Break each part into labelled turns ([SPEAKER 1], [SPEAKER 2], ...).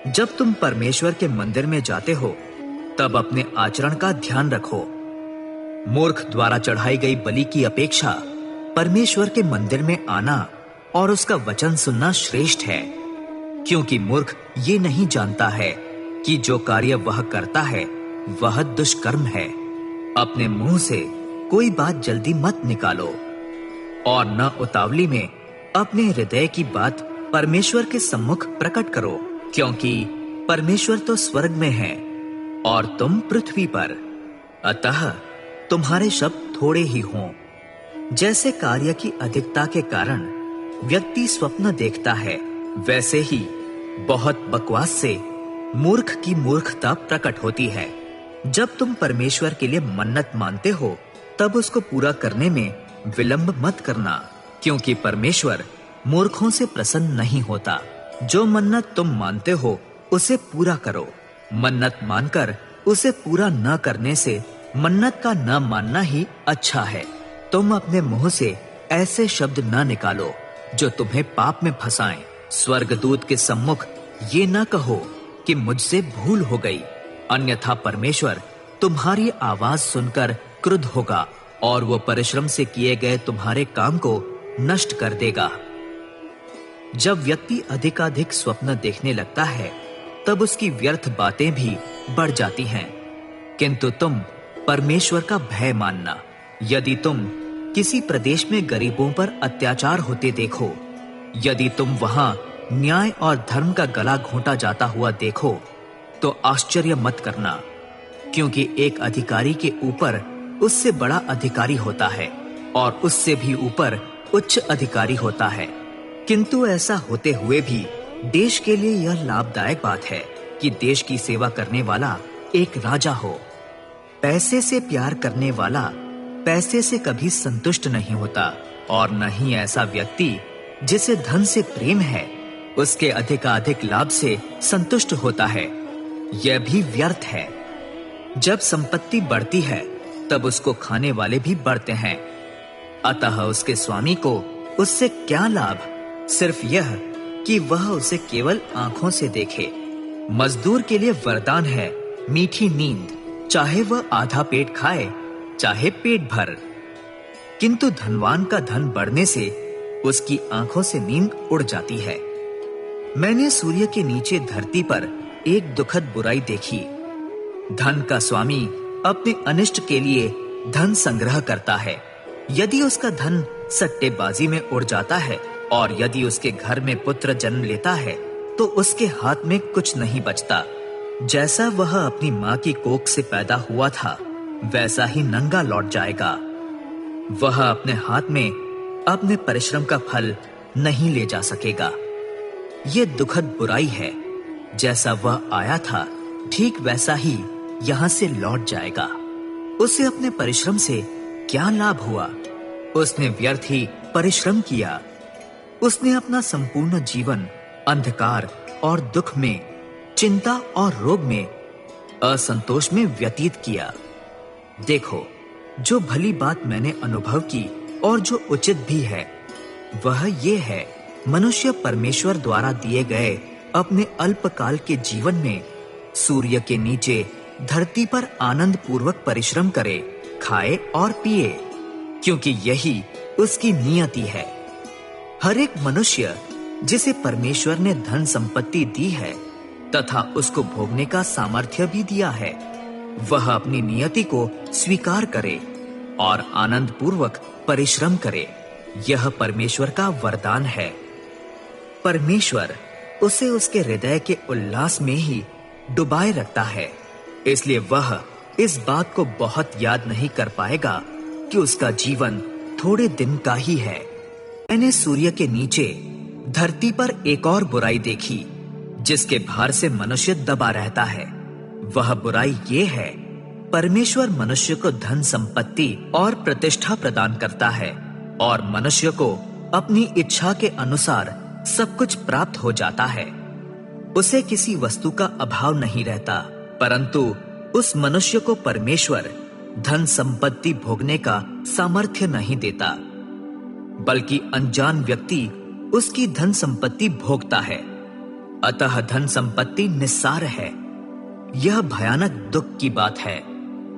[SPEAKER 1] जब तुम परमेश्वर के मंदिर में जाते हो, तब अपने आचरण का ध्यान रखो। मूर्ख द्वारा चढ़ाई गई बलि की अपेक्षा परमेश्वर के मंदिर में आना और उसका वचन सुनना श्रेष्ठ है, क्योंकि मूर्ख ये नहीं जानता है कि जो कार्य वह करता है वह दुष्कर्म है। अपने मुंह से कोई बात जल्दी मत निकालो और न उतावली में अपने हृदय की बात परमेश्वर के सम्मुख प्रकट करो, क्योंकि परमेश्वर तो स्वर्ग में है और तुम पृथ्वी पर। अतः तुम्हारे शब्द थोड़े ही हों। जैसे कार्य की अधिकता के कारण व्यक्ति स्वप्न देखता है, वैसे ही बहुत बकवास से मूर्ख की मूर्खता प्रकट होती है। जब तुम परमेश्वर के लिए मन्नत मानते हो, तब उसको पूरा करने में विलंब मत करना, क्योंकि परमेश्वर मूर्खों से प्रसन्न नहीं होता। जो मन्नत तुम मानते हो उसे पूरा करो। मन्नत मानकर उसे पूरा न करने से मन्नत का न मानना ही अच्छा है। तुम अपने मुंह से ऐसे शब्द न निकालो जो तुम्हें पाप में फंसाएं। स्वर्गदूत के सम्मुख ये न कहो कि मुझसे भूल हो गई, अन्यथा परमेश्वर तुम्हारी आवाज सुनकर क्रुद्ध होगा और वो परिश्रम से किए गए तुम्हारे काम को नष्ट कर देगा। जब व्यक्ति अधिकाधिक स्वप्न देखने लगता है, तब उसकी व्यर्थ बातें भी बढ़ जाती हैं। किंतु तुम परमेश्वर का भय मानना। यदि तुम किसी प्रदेश में गरीबों पर अत्याचार होते देखो, यदि तुम वहां न्याय और धर्म का गला घोंटा जाता हुआ देखो, तो आश्चर्य मत करना, क्योंकि एक अधिकारी के ऊपर उससे बड़ा अधिकारी होता है और उससे भी ऊपर उच्च अधिकारी होता है। किंतु ऐसा होते हुए भी देश के लिए यह लाभदायक बात है कि देश की सेवा करने वाला एक राजा हो। पैसे से प्यार करने वाला पैसे से कभी संतुष्ट नहीं होता, और न ही ऐसा व्यक्ति जिसे धन से प्रेम है उसके अधिकाधिक लाभ से संतुष्ट होता है। यह भी व्यर्थ है। जब संपत्ति बढ़ती है, तब उसको खाने वाले भी बढ़ते हैं। अतः उसके स्वामी को उससे क्या लाभ, सिर्फ यह कि वह उसे केवल आंखों से देखे। मजदूर के लिए वरदान है मीठी नींद, चाहे वह आधा पेट खाए चाहे पेट भर। किंतु धनवान का धन बढ़ने से उसकी आंखों से नींद उड़ जाती है। मैंने सूर्य के नीचे धरती पर एक दुखद बुराई देखी। धन का स्वामी अपने अनिष्ट के लिए धन संग्रह करता है। यदि उसका धन सट्टेबाजी में उड़ जाता है और यदि उसके घर में पुत्र जन्म लेता है, तो उसके हाथ में कुछ नहीं बचता। जैसा वह अपनी माँ की कोख से पैदा हुआ था, वैसा ही नंगा लौट जाएगा। वह अपने हाथ में अपने परिश्रम का फल नहीं ले जा सकेगा। ये दुखद बुराई है। जैसा वह आया था, ठीक वैसा ही यहाँ से लौट जाएगा। उसे अपने परिश्रम से क्या लाभ हुआ? उसने व्यर्थ ही परिश्रम किया। उसने अपना संपूर्ण जीवन अंधकार और दुख में, चिंता और रोग में, असंतोष में व्यतीत किया। देखो, जो भली बात मैंने अनुभव की और जो उचित भी है, वह ये है, मनुष्य परमेश्वर द्वारा दिए गए अपने अल्पकाल के जीवन में सूर्य के नीचे धरती पर आनंद पूर्वक परिश्रम करे, खाए और पिए, क्योंकि यही उसकी नियति है। हर एक मनुष्य जिसे परमेश्वर ने धन संपत्ति दी है तथा उसको भोगने का सामर्थ्य भी दिया है, वह अपनी नियति को स्वीकार करे और आनंद पूर्वक परिश्रम करे। यह परमेश्वर का वरदान है। परमेश्वर उसे उसके हृदय के उल्लास में ही डुबाए रखता है, इसलिए वह इस बात को बहुत याद नहीं कर पाएगा कि उसका जीवन थोड़े दिन का ही है। मैंने सूर्य के नीचे धरती पर एक और बुराई देखी, जिसके भार से मनुष्य दबा रहता है। वह बुराई ये है, परमेश्वर मनुष्य को धन संपत्ति और प्रतिष्ठा प्रदान करता है और मनुष्य को अपनी इच्छा के अनुसार सब कुछ प्राप्त हो जाता है। उसे किसी वस्तु का अभाव नहीं रहता, परंतु उस मनुष्य को परमेश्वर धन संपत्ति भोगने का सामर्थ्य नहीं देता, बल्कि अनजान व्यक्ति उसकी धन संपत्ति भोगता है। अतः धन संपत्ति निस्सार है। यह भयानक दुख की बात है।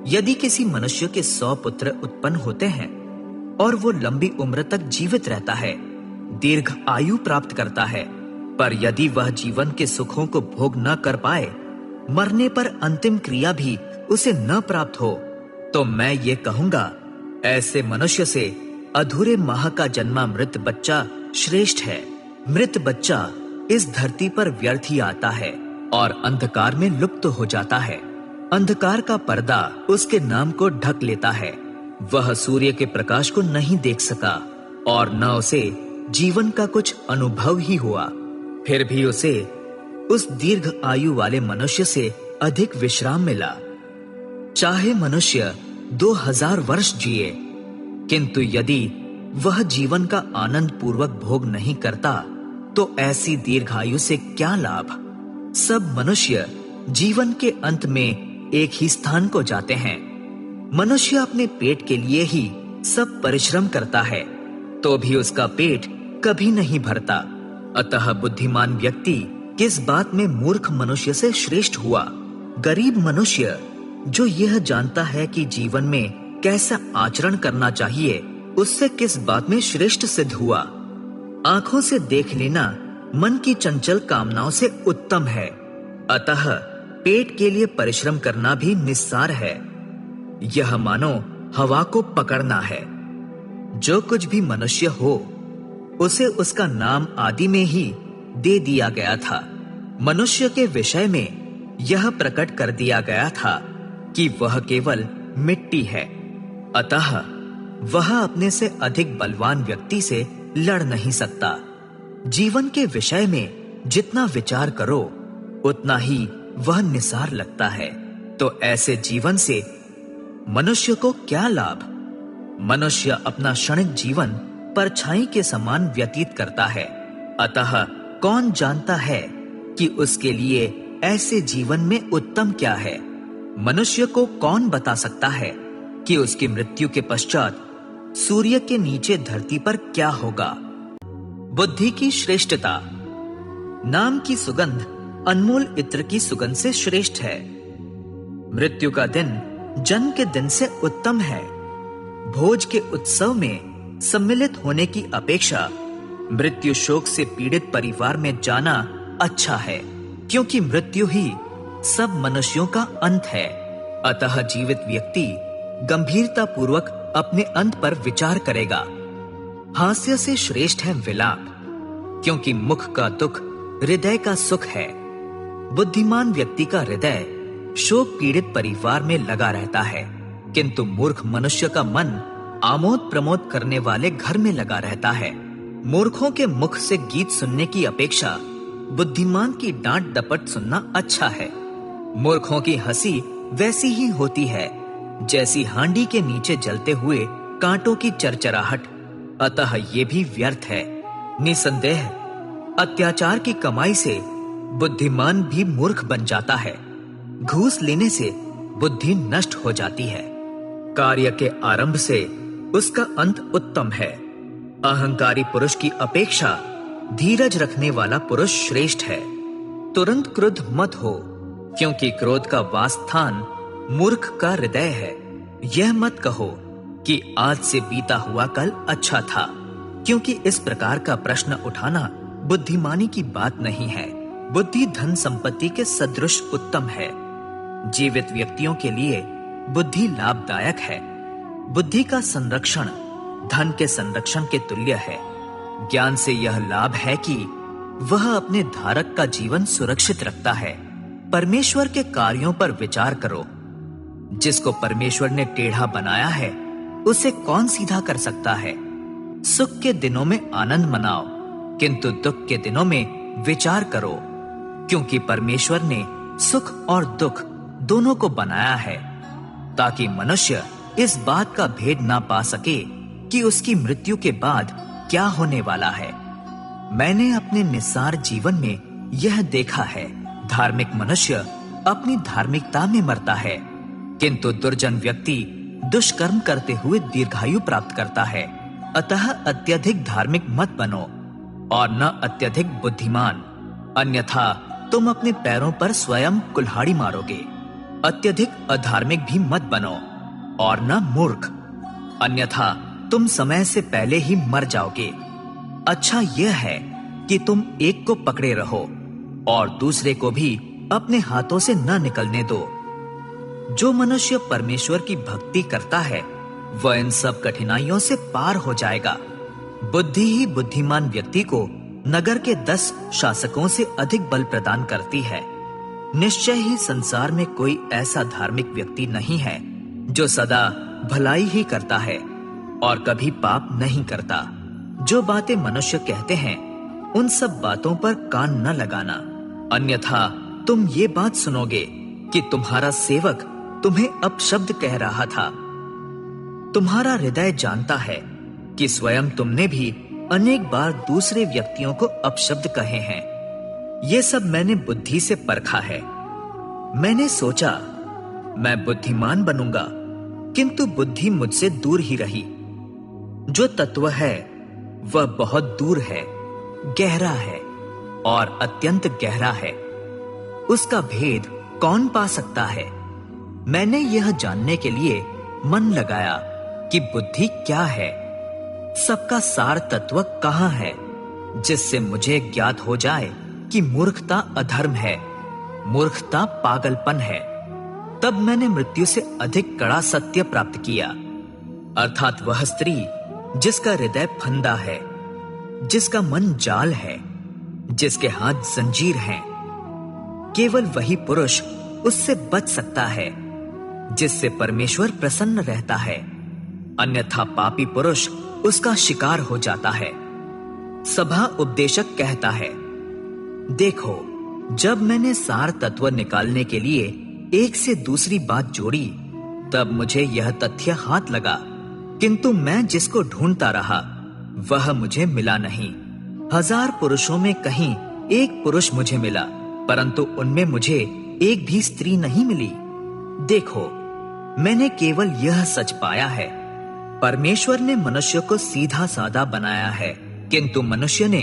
[SPEAKER 1] यदि किसी मनुष्य के 100 पुत्र उत्पन्न होते हैं और वो लंबी उम्र तक जीवित रहता है, दीर्घ आयु प्राप्त करता है, पर यदि वह जीवन के सुखों को भोग न कर पाए, मरने पर अंतिम क्रिया भी उसे न प्राप्त हो, तो मैं ये कहूंगा, ऐसे मनुष्य से अधूरे माह का जन्मा मृत बच्चा श्रेष्ठ है। मृत बच्चा इस धरती पर व्यर्थ ही आता है और अंधकार में लुप्त हो जाता है। अंधकार का पर्दा उसके नाम को ढक लेता है। वह सूर्य के प्रकाश को नहीं देख सका और न उसे जीवन का कुछ अनुभव ही हुआ। फिर भी उसे उस दीर्घ आयु वाले मनुष्य से अधिक विश्राम मिला। चाहे मनुष्य 2000 वर्ष जिए, किंतु यदि वह जीवन का आनंद पूर्वक भोग नहीं करता, तो ऐसी दीर्घायु से क्या लाभ। सब मनुष्य जीवन के अंत में एक ही स्थान को जाते हैं। मनुष्य अपने पेट के लिए ही सब परिश्रम करता है, तो भी उसका पेट कभी नहीं भरता। अतः बुद्धिमान व्यक्ति किस बात में मूर्ख मनुष्य से श्रेष्ठ हुआ। गरीब मनुष्य जो यह जानता है कि जीवन में कैसा आचरण करना चाहिए, उससे किस बात में श्रेष्ठ सिद्ध हुआ। आंखों से देख लेना मन की चंचल कामनाओं से उत्तम है। अतः पेट के लिए परिश्रम करना भी निस्सार है। यह मानो हवा को पकड़ना है। जो कुछ भी मनुष्य हो, उसे उसका नाम आदि में ही दे दिया गया था। मनुष्य के विषय में यह प्रकट कर दिया गया था कि वह केवल मिट्टी है। अतः वह अपने से अधिक बलवान व्यक्ति से लड़ नहीं सकता। जीवन के विषय में जितना विचार करो, उतना ही वह निसार लगता है। तो ऐसे जीवन से मनुष्य को क्या लाभ। मनुष्य अपना क्षणिक जीवन परछाई के समान व्यतीत करता है। अतः कौन जानता है कि उसके लिए ऐसे जीवन में उत्तम क्या है। मनुष्य को कौन बता सकता है कि उसकी मृत्यु के पश्चात सूर्य के नीचे धरती पर क्या होगा। बुद्धि की श्रेष्ठता। नाम की सुगंध अनमोल इत्र की सुगंध से श्रेष्ठ है। मृत्यु का दिन जन्म के दिन से उत्तम है। भोज के उत्सव में सम्मिलित होने की अपेक्षा मृत्यु शोक से पीड़ित परिवार में जाना अच्छा है, क्योंकि मृत्यु ही सब मनुष्यों का अंत है। अतः जीवित व्यक्ति गंभीरता पूर्वक अपने अंत पर विचार करेगा। हास्य से श्रेष्ठ है विलाप, क्योंकि मुख का दुख हृदय का सुख है। बुद्धिमान व्यक्ति का हृदय शोक पीड़ित परिवार में लगा रहता है, किंतु मूर्ख मनुष्य का मन आमोद प्रमोद करने वाले घर में लगा रहता है। मूर्खों के मुख से गीत सुनने की अपेक्षा बुद्धिमान की डांट डपट सुनना अच्छा है। मूर्खों की हंसी वैसी ही होती है जैसी हांडी के नीचे जलते हुए कांटों की चरचराहट। अतः ये भी व्यर्थ है। निसंदेह अत्याचार की कमाई से बुद्धिमान भी मूर्ख बन जाता है। घूस लेने से बुद्धि नष्ट हो जाती है। कार्य के आरंभ से उसका अंत उत्तम है। अहंकारी पुरुष की अपेक्षा धीरज रखने वाला पुरुष श्रेष्ठ है। तुरंत क्रुद्ध मत हो, क्योंकि क्रोध का वासस्थान मूर्ख का हृदय है। यह मत कहो कि आज से बीता हुआ कल अच्छा था, क्योंकि इस प्रकार का प्रश्न उठाना बुद्धिमानी की बात नहीं है। बुद्धि धन संपत्ति के सदृश उत्तम है। जीवित व्यक्तियों के लिए बुद्धि लाभदायक है। बुद्धि का संरक्षण धन के संरक्षण के तुल्य है। ज्ञान से यह लाभ है कि वह अपने धारक का जीवन सुरक्षित रखता है। परमेश्वर के कार्यों पर विचार करो। जिसको परमेश्वर ने टेढ़ा बनाया है, उसे कौन सीधा कर सकता है। सुख के दिनों में आनंद मनाओ, किंतु दुख के दिनों में विचार करो, क्योंकि परमेश्वर ने सुख और दुख दोनों को बनाया है, ताकि मनुष्य इस बात का भेद ना पा सके कि उसकी मृत्यु के बाद क्या होने वाला है। मैंने अपने निस्सार जीवन में यह देखा है, धार्मिक मनुष्य अपनी धार्मिकता में मरता है, किंतु दुर्जन व्यक्ति दुष्कर्म करते हुए दीर्घायु प्राप्त करता है। अतः अत्यधिक धार्मिक मत बनो और न अत्यधिक बुद्धिमान, अन्यथा तुम अपने पैरों पर स्वयं कुल्हाड़ी मारोगे। अत्यधिक अधार्मिक भी मत बनो और न मूर्ख, अन्यथा तुम समय से पहले ही मर जाओगे। अच्छा यह है कि तुम एक को पकड़े रहो और दूसरे को भी अपने हाथों से न निकलने दो। जो मनुष्य परमेश्वर की भक्ति करता है वह इन सब कठिनाइयों से पार हो जाएगा। बुद्धि ही बुद्धिमान व्यक्ति को नगर के 10 शासकों से अधिक बल प्रदान करती है। निश्चय ही संसार में कोई ऐसा धार्मिक व्यक्ति नहीं है जो सदा भलाई ही करता है और कभी पाप नहीं करता। जो बातें मनुष्य कहते हैं उन सब बातों पर कान न लगाना, अन्यथा तुम ये बात सुनोगे कि तुम्हारा सेवक तुम्हें अपशब्द कह रहा था। तुम्हारा हृदय जानता है कि स्वयं तुमने भी अनेक बार दूसरे व्यक्तियों को अपशब्द कहे हैं। ये सब मैंने बुद्धि से परखा है। मैंने सोचा मैं बुद्धिमान बनूंगा, किंतु बुद्धि मुझसे दूर ही रही। जो तत्व है वह बहुत दूर है, गहरा है और अत्यंत गहरा है। उसका भेद कौन पा सकता है? मैंने यह जानने के लिए मन लगाया कि बुद्धि क्या है, सबका सार तत्व कहां है, जिससे मुझे ज्ञात हो जाए कि मूर्खता अधर्म है, मूर्खता पागलपन है। तब मैंने मृत्यु से अधिक कड़ा सत्य प्राप्त किया, अर्थात वह स्त्री जिसका हृदय फंदा है, जिसका मन जाल है, जिसके हाथ जंजीर हैं। केवल वही पुरुष उससे बच सकता है जिससे परमेश्वर प्रसन्न रहता है, अन्यथा पापी पुरुष उसका शिकार हो जाता है। सभा उपदेशक कहता है, देखो, जब मैंने सार तत्व निकालने के लिए एक से दूसरी बात जोड़ी तब मुझे यह तथ्य हाथ लगा, किंतु मैं जिसको ढूंढता रहा वह मुझे मिला नहीं। 1000 पुरुषों में कहीं एक पुरुष मुझे मिला, परंतु उनमें मुझे एक भी स्त्री नहीं मिली। देखो, मैंने केवल यह सच पाया है, परमेश्वर ने मनुष्य को सीधा साधा बनाया है, किंतु मनुष्य ने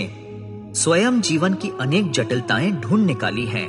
[SPEAKER 1] स्वयं जीवन की अनेक जटिलताएं ढूंढ निकाली हैं।